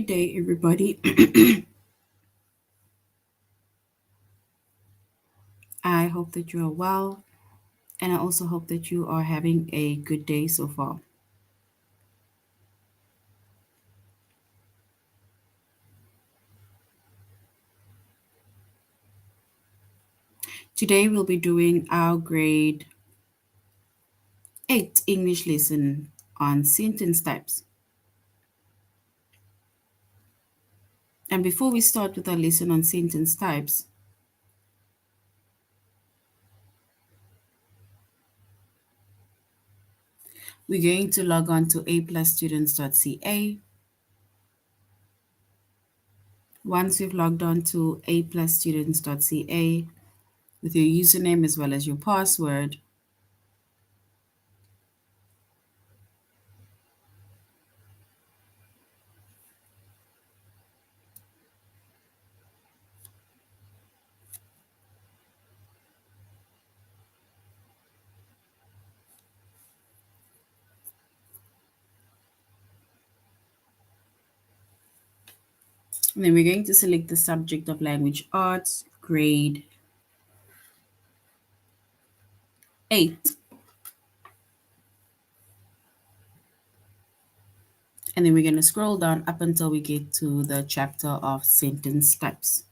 Good day, everybody. I hope that you are well, and I also hope that you are having a good day so far. Today, we'll be doing our grade 8 English lesson on sentence types. And before we start with our lesson on sentence types, we're going to log on to aplusstudents.ca. Once we've logged on to aplusstudents.ca with your username as well as your password, and then we're going to select the subject of language arts, grade 8. And then we're going to scroll down up until we get to the chapter of sentence types.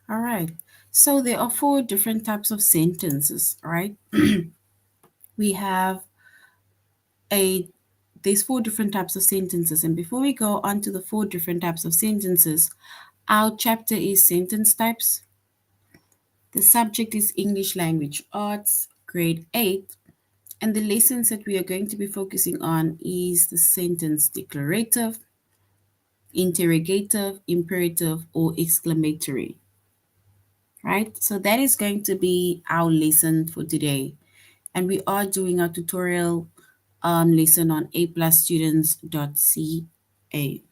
All right. So there are 4 different types of sentences, right? we have a there's 4 different types of sentences, and before we go on to the 4 different types of sentences, our chapter is sentence types. The subject is English language arts, grade 8, and the lessons that we are going to be focusing on is the sentence declarative, interrogative, imperative, or exclamatory. Right? So that is going to be our lesson for today. And we are doing our tutorial lesson on aplusstudents.ca.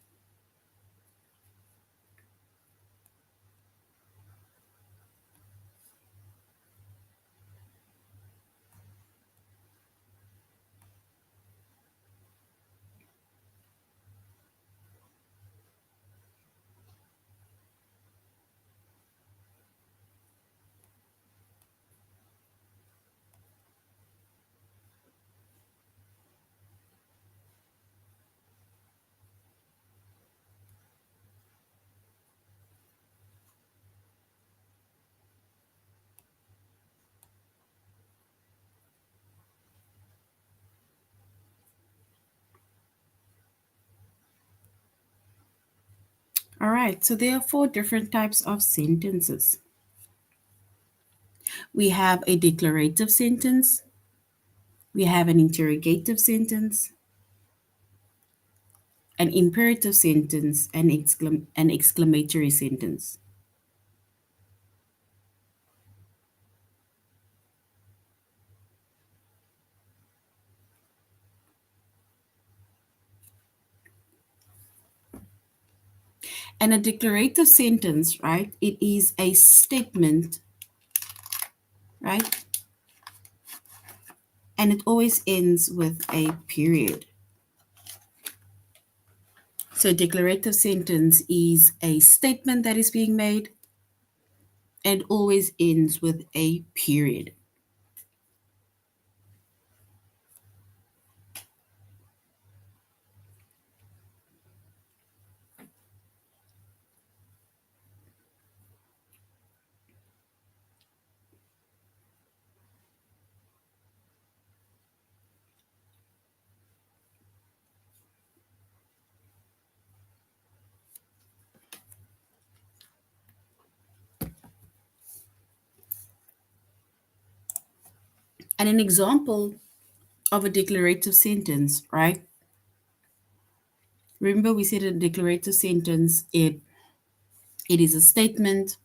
All right, so there are 4 different types of sentences. We have a declarative sentence, we have an interrogative sentence, an imperative sentence, and an exclamatory sentence. And a declarative sentence, right? It is a statement, right? And it always ends with a period. So, a declarative sentence is a statement that is being made and always ends with a period. And an example of a declarative sentence, right? Remember we said a declarative sentence, it is a statement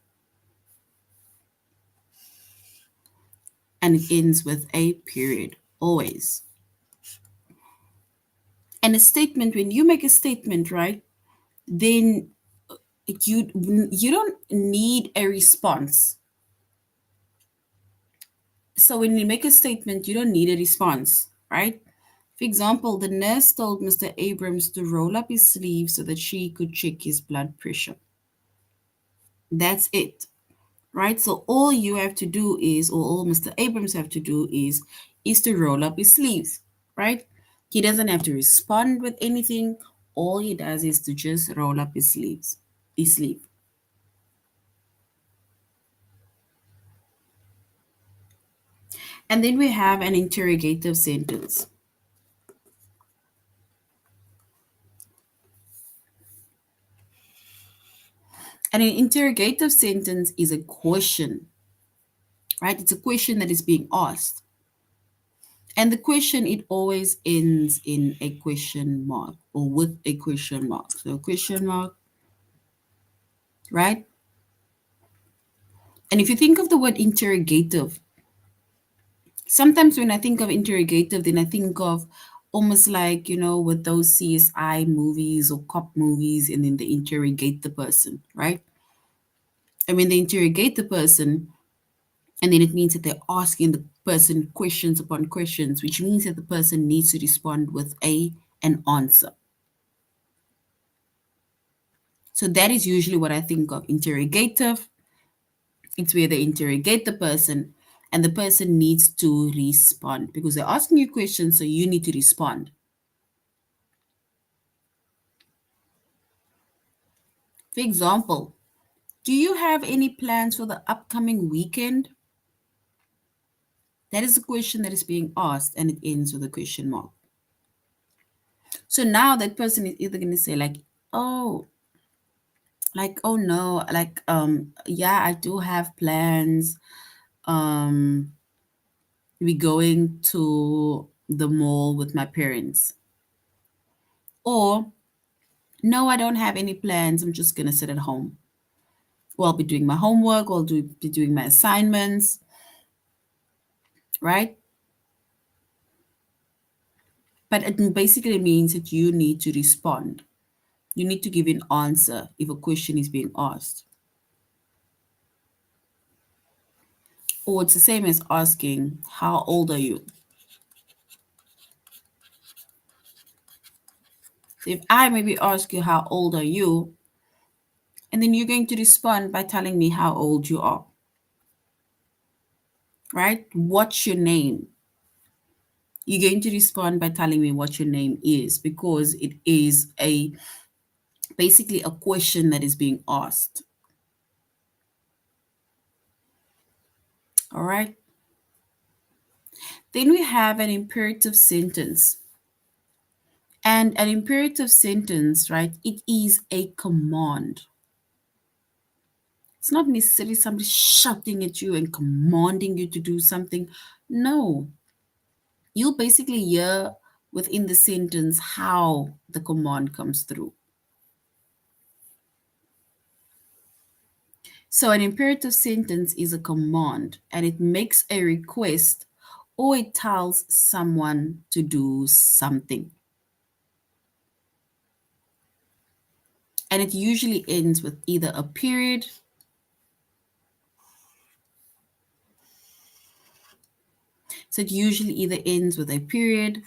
and it ends with a period, always. And a statement, when you make a statement, right, then you don't need a response. So when you make a statement, you don't need a response, right? For example, the nurse told Mr. Abrams to roll up his sleeve so that she could check his blood pressure. That's it, right? So all you have to do is, or all Mr. Abrams have to do is to roll up his sleeves, right? He doesn't have to respond with anything. All he does is to just roll up his sleeve. And then we have an interrogative sentence. And an interrogative sentence is a question, right? It's a question that is being asked. And the question, it always ends in a question mark or with a question mark. So, question mark, right? And if you think of the word interrogative, sometimes when I think of interrogative, then I think of almost like, with those CSI movies or cop movies, and then they interrogate the person, right? And when they interrogate the person, and then it means that they're asking the person questions upon questions, which means that the person needs to respond with an answer. So that is usually what I think of interrogative. It's where they interrogate the person and the person needs to respond because they're asking you questions, so you need to respond. For example, do you have any plans for the upcoming weekend? That is a question that is being asked and it ends with a question mark. So now that person is either going to say oh no, yeah, I do have plans. We're going to the mall with my parents. Or no, I don't have any plans. I'm just going to sit at home. Or I'll be doing my homework, or be doing my assignments, right? But it basically means that you need to respond. You need to give an answer if a question is being asked. Or it's the same as asking, how old are you? So if I maybe ask you, how old are you? And then you're going to respond by telling me how old you are, right? What's your name? You're going to respond by telling me what your name is because it is basically a question that is being asked. All right. Then we have an imperative sentence. And an imperative sentence, right? It is a command. It's not necessarily somebody shouting at you and commanding you to do something. No. You'll basically hear within the sentence how the command comes through. So, an imperative sentence is a command and it makes a request or it tells someone to do something. And it usually ends with either a period So it usually either ends with a period,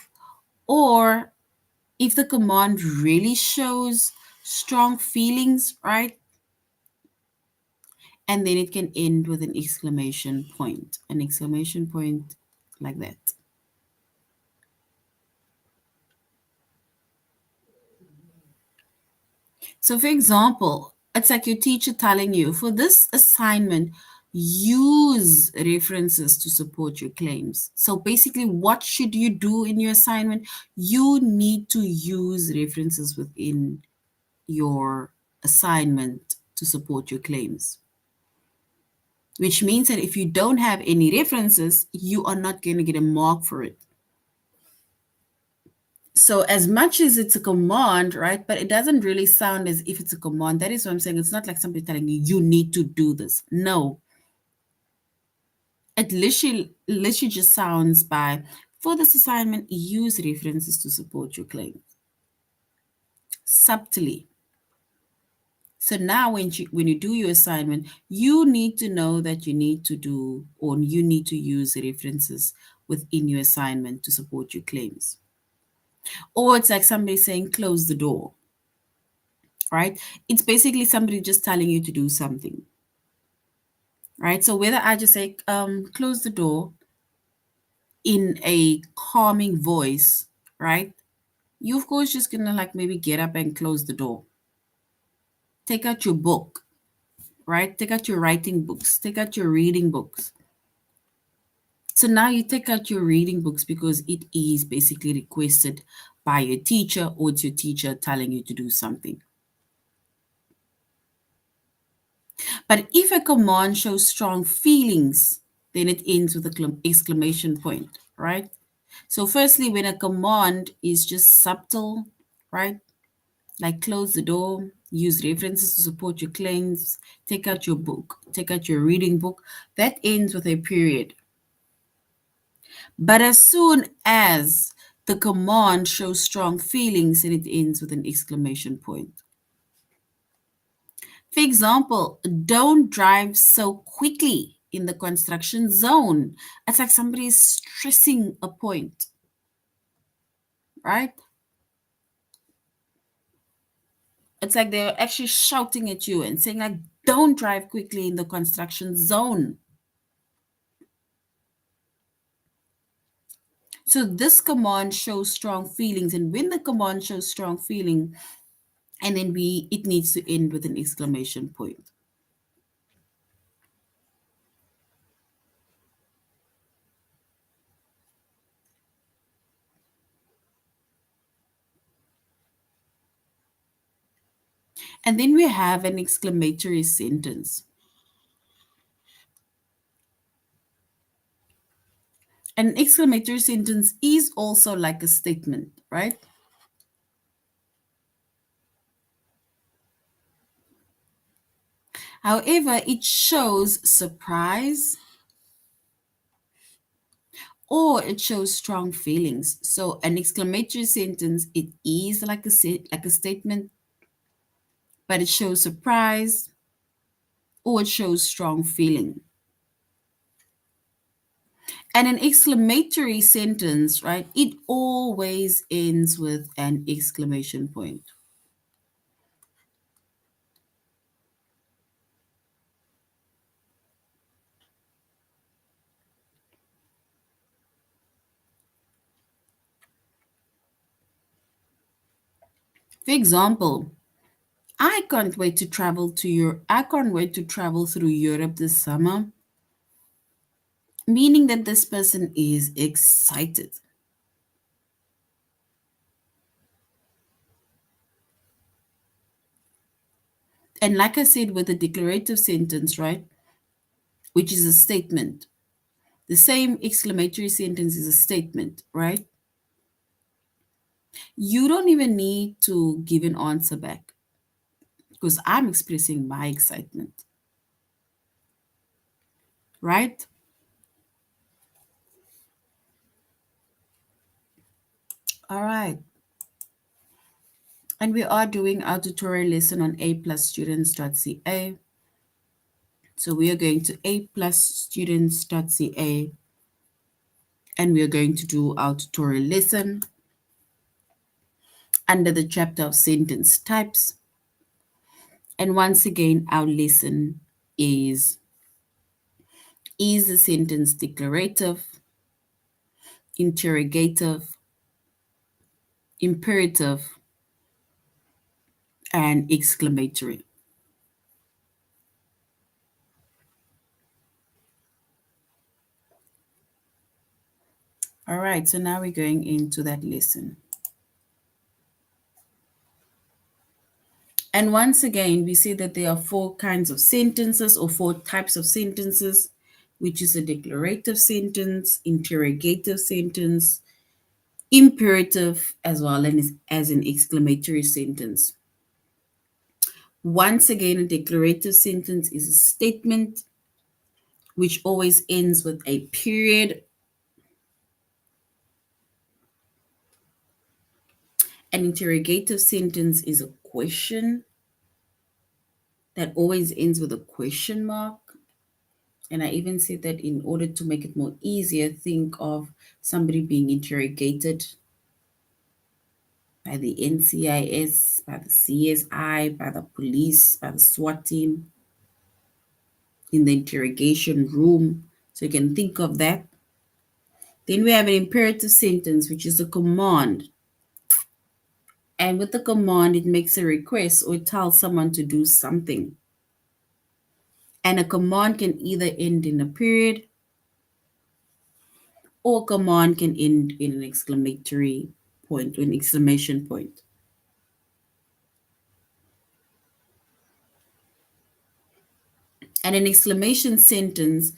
or if the command really shows strong feelings, right? And then it can end with an exclamation point like that. So, for example, it's like your teacher telling you for this assignment, use references to support your claims. So, basically, what should you do in your assignment? You need to use references within your assignment to support your claims. which means that if you don't have any references, you are not going to get a mark for it. So as much as it's a command, right, but it doesn't really sound as if it's a command. That is what I'm saying. It's not like somebody telling you, you need to do this. No, it literally just sounds by, for this assignment, use references to support your claim. Subtly. So now when you do your assignment, you need to know that you need to do, or you need to use references within your assignment to support your claims. Or it's like somebody saying, close the door, right? It's basically somebody just telling you to do something, right? So whether I just say, close the door in a calming voice, right? You, of course, just gonna like maybe get up and close the door. Take out your book, right? Take out your writing books, take out your reading books. So now you take out your reading books because it is basically requested by your teacher, or it's your teacher telling you to do something. But if a command shows strong feelings, then it ends with an exclamation point, right? So, firstly, when a command is just subtle, right? Like close the door, use references to support your claims, take out your book, take out your reading book, that ends with a period. But as soon as the command shows strong feelings, then it ends with an exclamation point. For example, don't drive so quickly in the construction zone. It's like somebody is stressing a point, right? It's like they're actually shouting at you and saying, like, don't drive quickly in the construction zone. So this command shows strong feelings, and when the command shows strong feeling, and then it needs to end with an exclamation point. And then we have an exclamatory sentence. An exclamatory sentence is also like a statement, right? However, it shows surprise or it shows strong feelings. So an exclamatory sentence, it is like a statement, but it shows surprise or it shows strong feeling. And an exclamatory sentence, right? It always ends with an exclamation point. For example, I can't wait to travel through Europe this summer, meaning that this person is excited. And like I said, with a declarative sentence, right, which is a statement, the same exclamatory sentence is a statement, right? You don't even need to give an answer back because I'm expressing my excitement, right? All right. And we are doing our tutorial lesson on aplusstudents.ca. So we are going to aplusstudents.ca and we are going to do our tutorial lesson under the chapter of sentence types. And once again, our lesson is the sentence declarative, interrogative, imperative, and exclamatory. All right, so now we're going into that lesson. And once again, we see that there are four kinds of sentences or four types of sentences, which is a declarative sentence, interrogative sentence, imperative, as well as an exclamatory sentence. Once again, a declarative sentence is a statement which always ends with a period. An interrogative sentence is a question that always ends with a question mark. And I even said that in order to make it more easier, think of somebody being interrogated by the NCIS, by the CSI, by the police, by the SWAT team in the interrogation room. So you can think of that. Then we have an imperative sentence, which is a command. And with the command, it makes a request or it tells someone to do something. And a command can either end in a period or command can end in an exclamatory point or an exclamation point. And an exclamation sentence,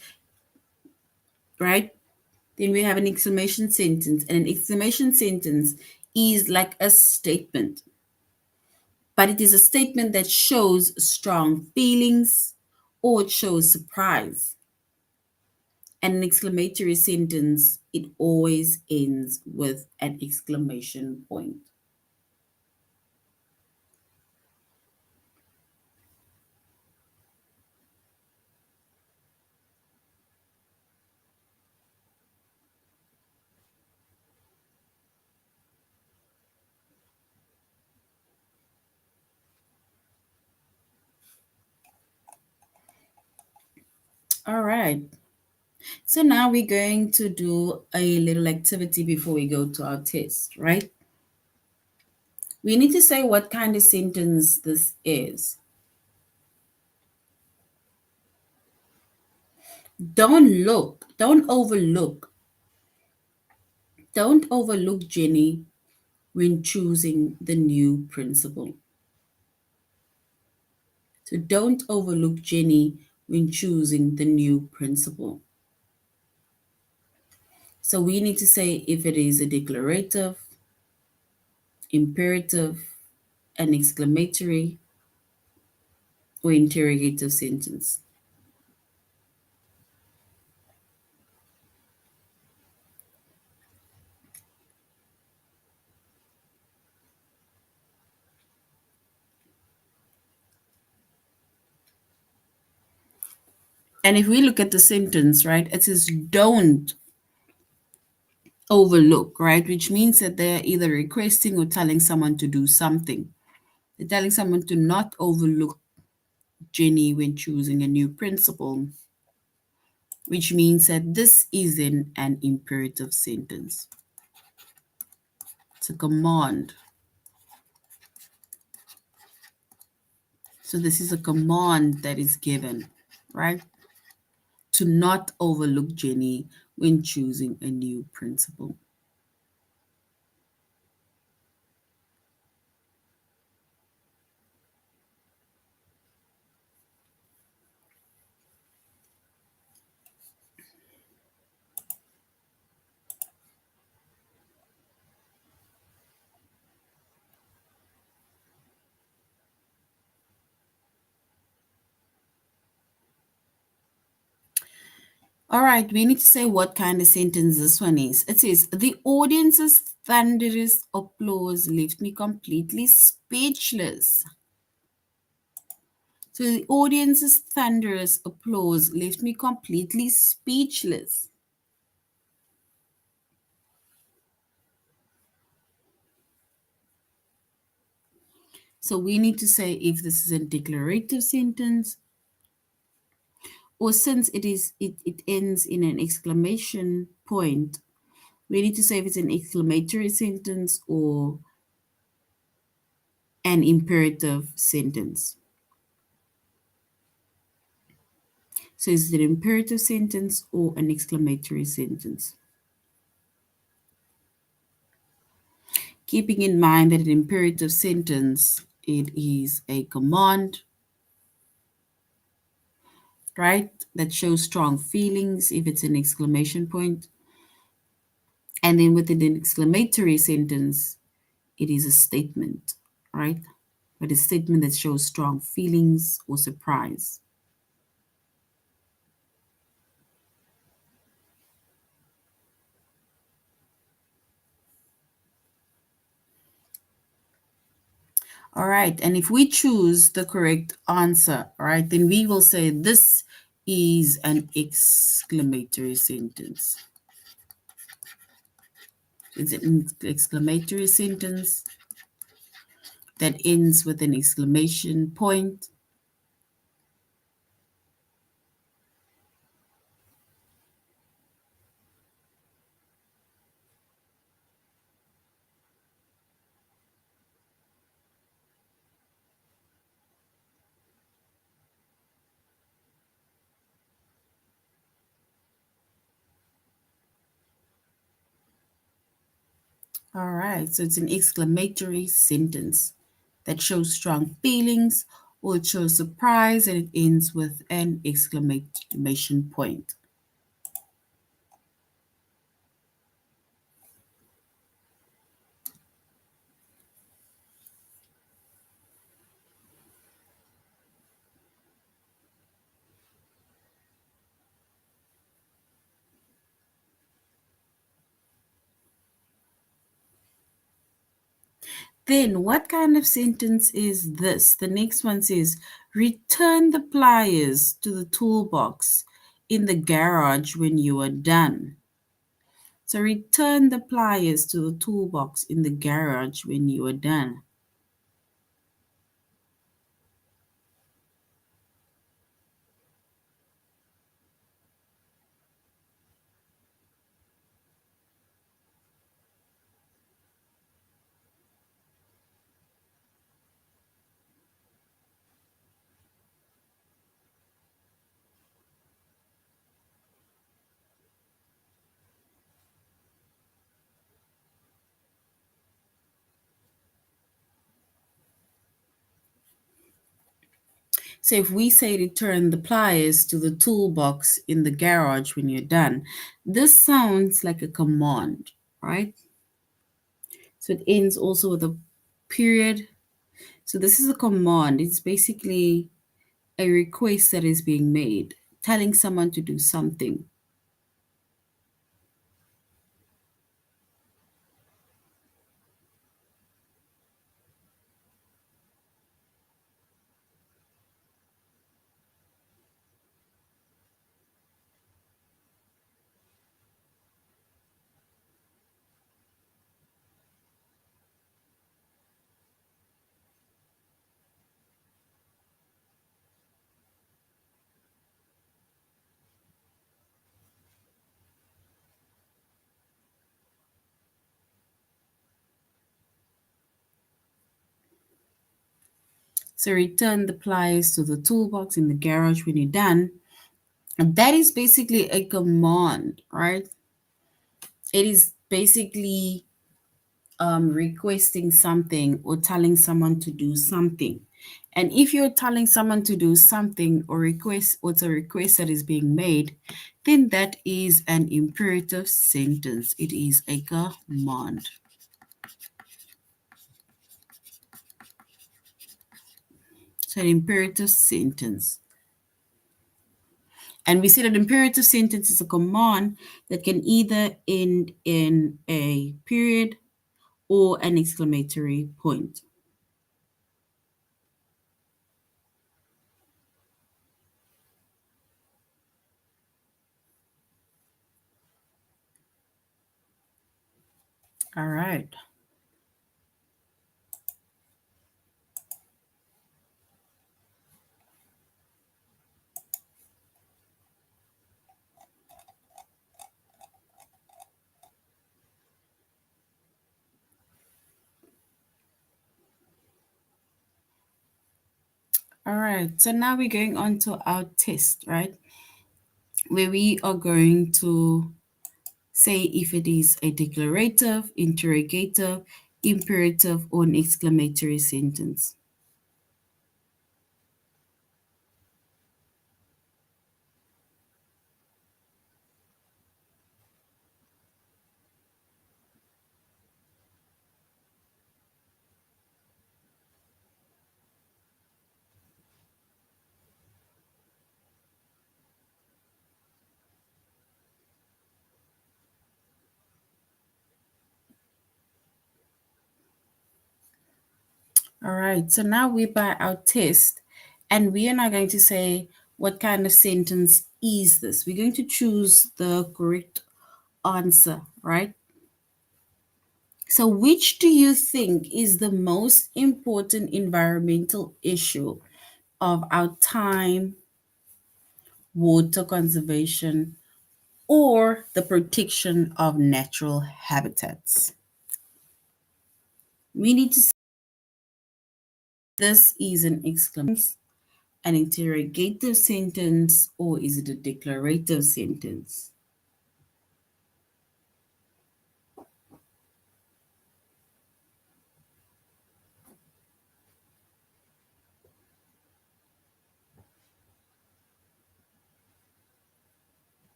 right? Then we have an exclamation sentence, and an exclamation sentence is like a statement, but it is a statement that shows strong feelings or it shows surprise. And an exclamatory sentence, it always ends with an exclamation point. All right. So now we're going to do a little activity before we go to our test, right? We need to say what kind of sentence this is. Don't overlook Jenny when choosing the new principal. So don't overlook Jenny when choosing the new principal. So we need to say if it is a declarative, imperative, an exclamatory, or interrogative sentence. And if we look at the sentence, right, it says don't overlook, right, which means that they're either requesting or telling someone to do something. They're telling someone to not overlook Jenny when choosing a new principal, which means that this isn't an imperative sentence. It's a command. So this is a command that is given, right? To not overlook Jenny when choosing a new principal. All right, we need to say what kind of sentence this one is. It says, the audience's thunderous applause left me completely speechless. So the audience's thunderous applause left me completely speechless. So we need to say if this is a declarative sentence, or since it ends in an exclamation point, we need to say if it's an exclamatory sentence or an imperative sentence. So is it an imperative sentence or an exclamatory sentence? Keeping in mind that an imperative sentence it is a command, right? That shows strong feelings if it's an exclamation point. And then within an exclamatory sentence, it is a statement, right? But a statement that shows strong feelings or surprise. All right, and if we choose the correct answer, all right, then we will say this is an exclamatory sentence. It's an exclamatory sentence that ends with an exclamation point. All right, so it's an exclamatory sentence that shows strong feelings or it shows surprise and it ends with an exclamation point. Then what kind of sentence is this? The next one says, return the pliers to the toolbox in the garage when you are done. So return the pliers to the toolbox in the garage when you are done. So if we say return the pliers to the toolbox in the garage when you're done, this sounds like a command, right? So it ends also with a period. So this is a command. It's basically a request that is being made, telling someone to do something. So return the pliers to the toolbox in the garage when you're done. And that is basically a command, right? It is basically requesting something or telling someone to do something. And if you're telling someone to do something or request, or it's a request that is being made, then that is an imperative sentence. It is a command. So an imperative sentence. And we see that imperative sentence is a command that can either end in a period or an exclamatory point. All right. All right. So now we're going on to our test, right? Where we are going to say if it is a declarative, interrogative, imperative, or an exclamatory sentence. All right, so now we're by our test, and we are now going to say what kind of sentence is this. We're going to choose the correct answer, right? So, which do you think is the most important environmental issue of our time, water conservation, or the protection of natural habitats? We need to say this is an exclamation, an interrogative sentence, or is it a declarative sentence?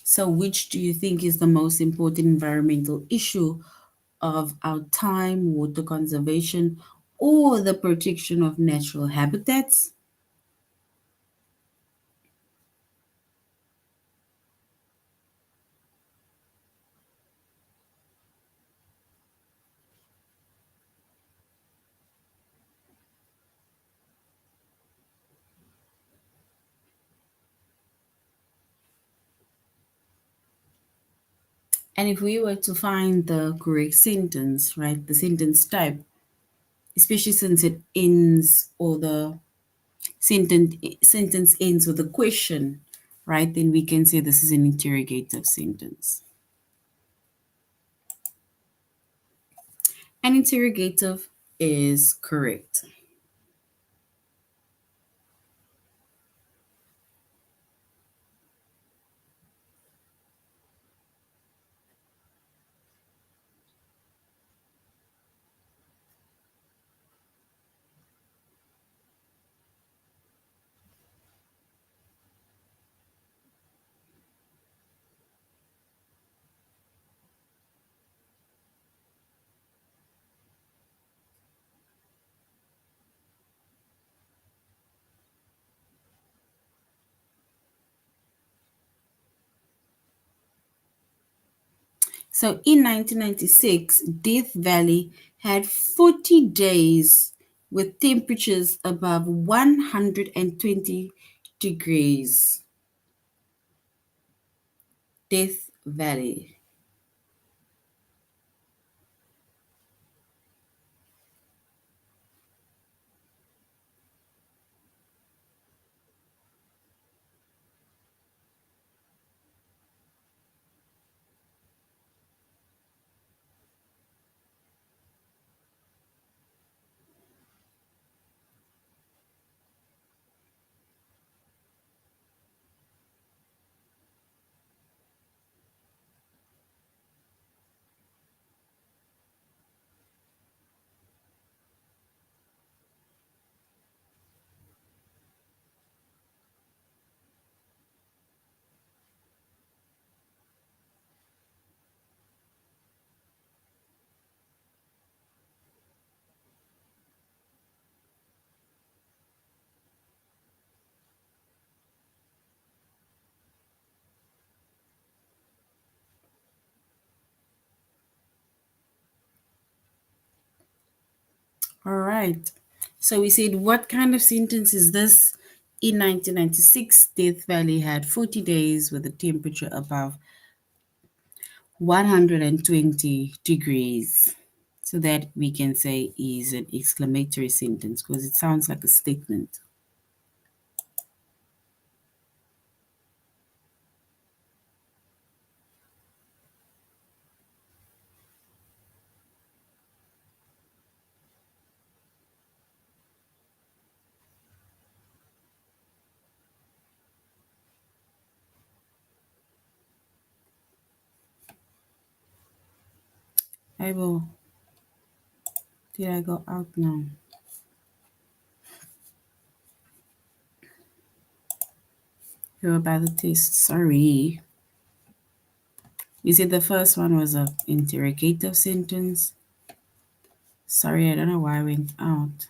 So, which do you think is the most important environmental issue of our time, water conservation, or the protection of natural habitats? And if we were to find the correct sentence, right, the sentence type, especially since it ends or the sentence ends with a question, right, then we can say this is an interrogative sentence. An interrogative is correct. So in 1996, Death Valley had 40 days with temperatures above 120 degrees. Death Valley. All right. So we said, what kind of sentence is this? In 1996, Death Valley had 40 days with a temperature above 120 degrees. So that we can say is an exclamatory sentence because it sounds like a statement. I will. Did I go out now? You're about the test. Sorry. You said the first one was a interrogative sentence. Sorry, I don't know why I went out.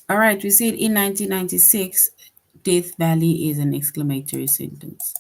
All right, we said in 1996, Death Valley is an exclamatory sentence.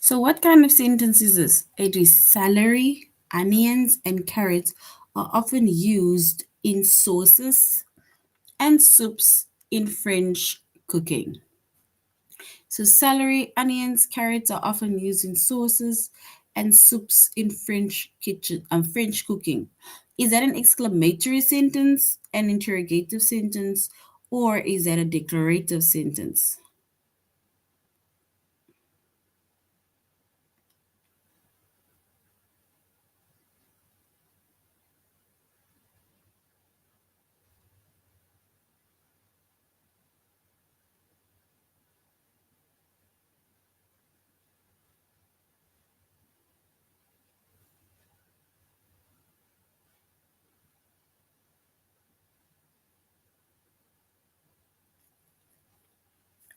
So, what kind of sentence is this? It is celery, onions, and carrots are often used in sauces and soups in French cooking. So, celery, onions, carrots are often used in sauces and soups in French cooking. Is that an exclamatory sentence, an interrogative sentence, or is that a declarative sentence?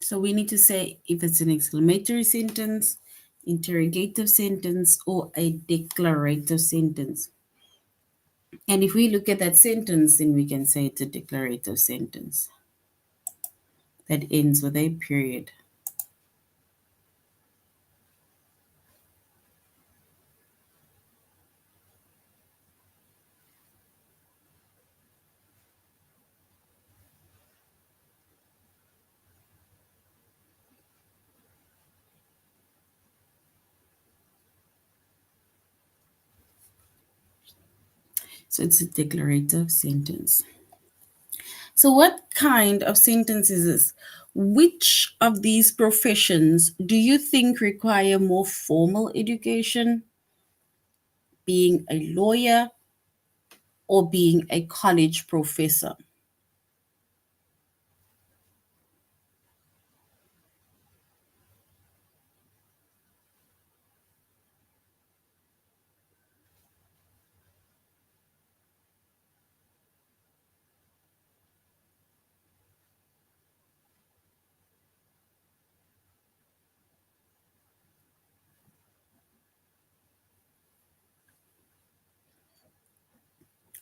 So we need to say if it's an exclamatory sentence, interrogative sentence, or a declarative sentence. And if we look at that sentence, then we can say it's a declarative sentence that ends with a period. So it's a declarative sentence. So, what kind of sentence is this? Which of these professions do you think require more formal education? Being a lawyer or being a college professor?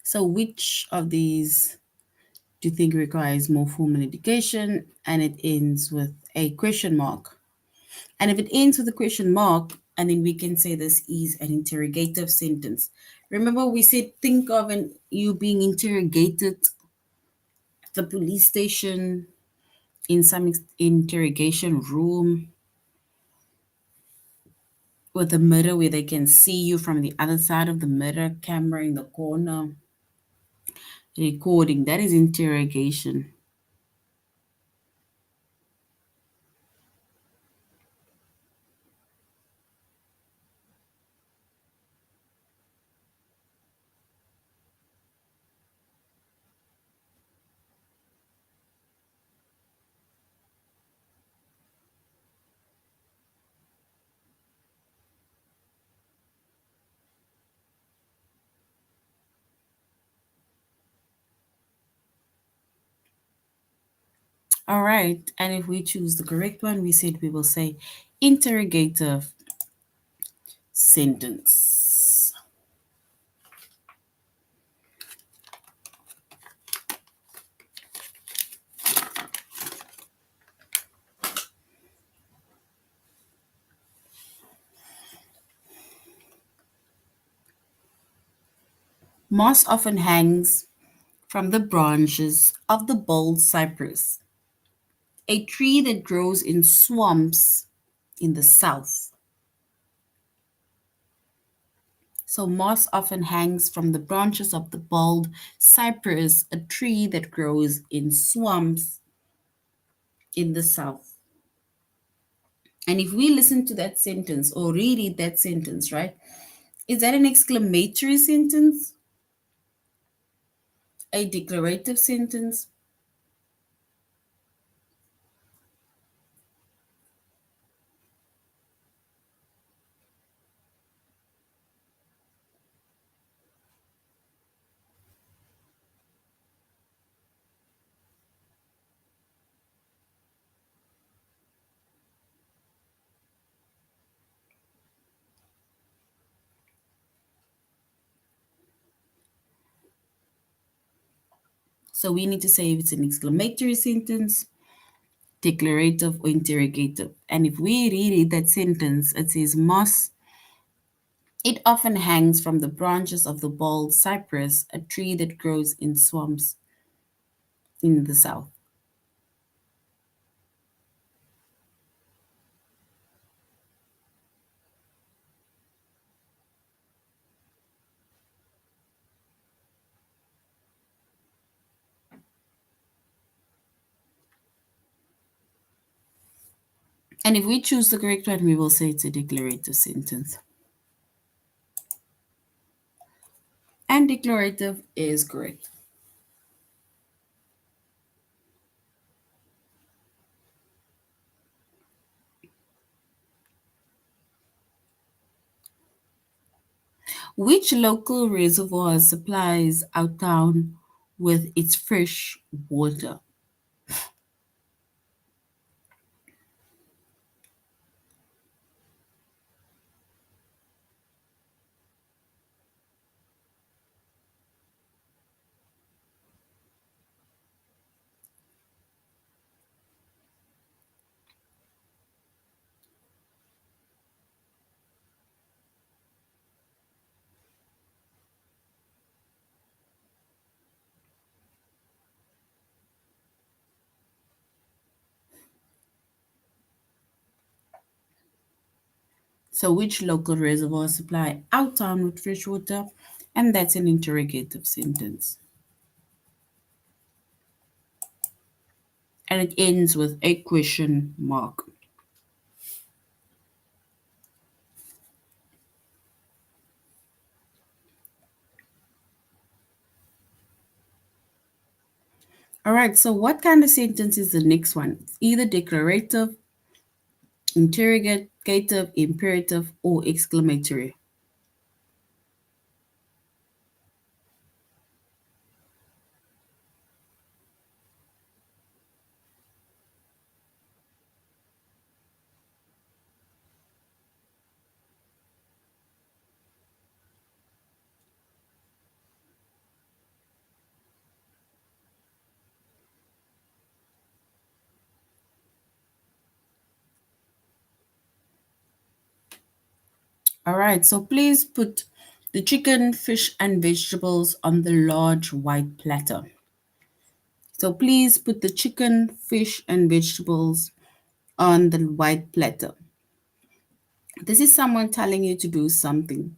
So, which of these do you think requires more formal education? And it ends with a question mark. And if it ends with a question mark, and then we can say this is an interrogative sentence. Remember, we said think of you being interrogated at the police station, in some interrogation room with a mirror where they can see you from the other side of the mirror, camera in the corner, recording. That is interrogation. All right. And if we choose the correct one, we said we will say interrogative sentence. Moss often hangs from the branches of the bold cypress, a tree that grows in swamps in the south. So, moss often hangs from the branches of the bald cypress, a tree that grows in swamps in the south. And if we listen to that sentence or reread that sentence, right, is that an exclamatory sentence, a declarative sentence? So we need to say if it's an exclamatory sentence, declarative, or interrogative. And if we reread that sentence, it says, Moss, it often hangs from the branches of the bald cypress, a tree that grows in swamps in the south. And if we choose the correct one, we will say it's a declarative sentence. And declarative is correct. Which local reservoir supplies our town with its fresh water? So, which local reservoir supply our town with fresh water? And that's an interrogative sentence. And it ends with a question mark. All right, so what kind of sentence is the next one? It's either declarative, interrogative, imperative, or exclamatory. All right, so please put the chicken, fish, and vegetables on the large white platter. So please put the chicken, fish, and vegetables on the white platter. This is someone telling you to do something.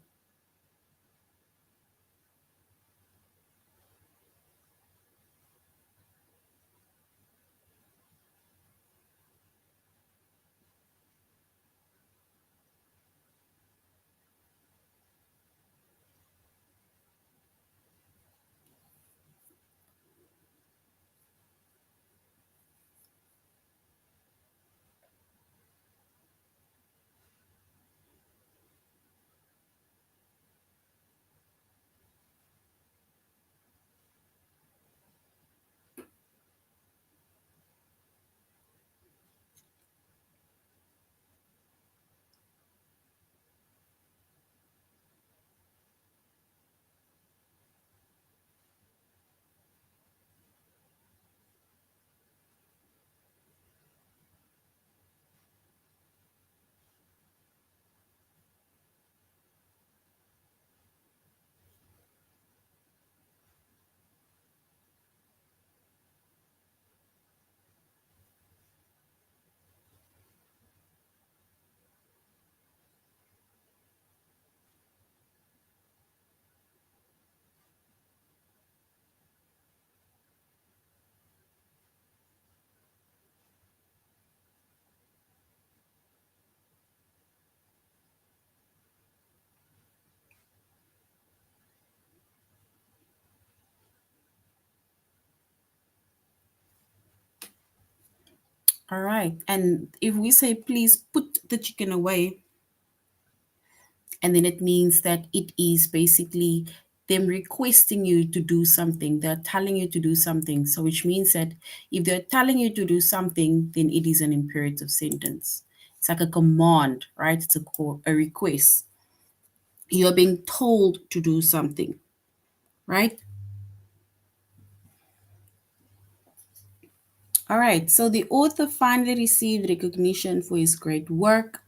All right. And if we say, please put the chicken away, and then it means that it is basically them requesting you to do something. They're telling you to do something. So, which means that if they're telling you to do something, then it is an imperative sentence. It's like a command, right? It's a request. You're being told to do something, right? All right, so the author finally received recognition for his great work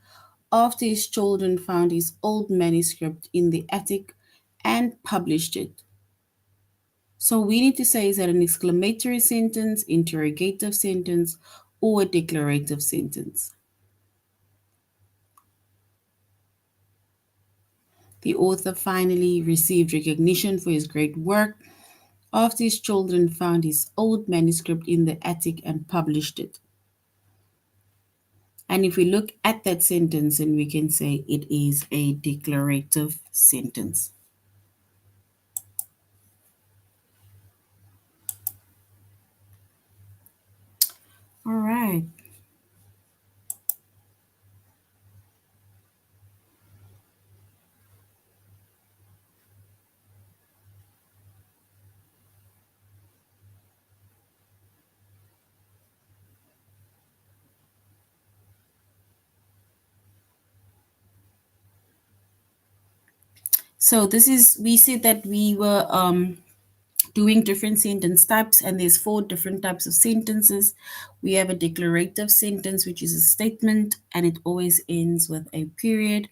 after his children found his old manuscript in the attic and published it. So we need to say, is that an exclamatory sentence, interrogative sentence, or a declarative sentence? The author finally received recognition for his great work after his children found his old manuscript in the attic and published it. And if we look at that sentence, then we can say it is a declarative sentence. All right. So this is, we said that we were doing different sentence types, and there's 4 different types of sentences. We have a declarative sentence, which is a statement, and it always ends with a period.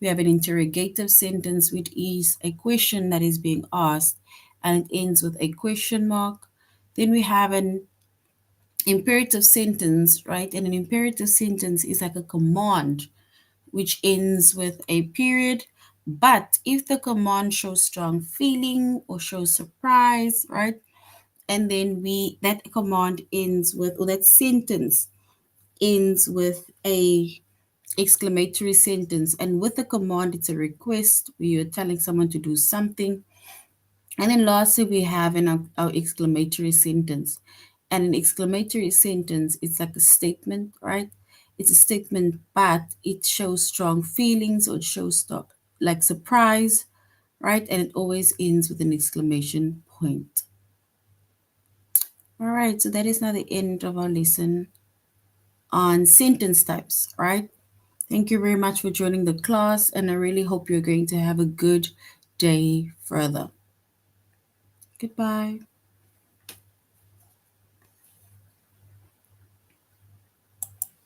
We have an interrogative sentence, which is a question that is being asked, and it ends with a question mark. Then we have an imperative sentence, right? And an imperative sentence is like a command which ends with a period. But if the command shows strong feeling or shows surprise, right? And then that command ends with, or that sentence ends with a exclamatory sentence. And with the command, it's a request where you're telling someone to do something. And then lastly, we have our exclamatory sentence. And an exclamatory sentence, it's like a statement, right? It's a statement, but it shows strong feelings, or it shows like surprise, right? And it always ends with an exclamation point. All right, so that is now the end of our lesson on sentence types, right? Thank you very much for joining the class, and I really hope you're going to have a good day further. Goodbye.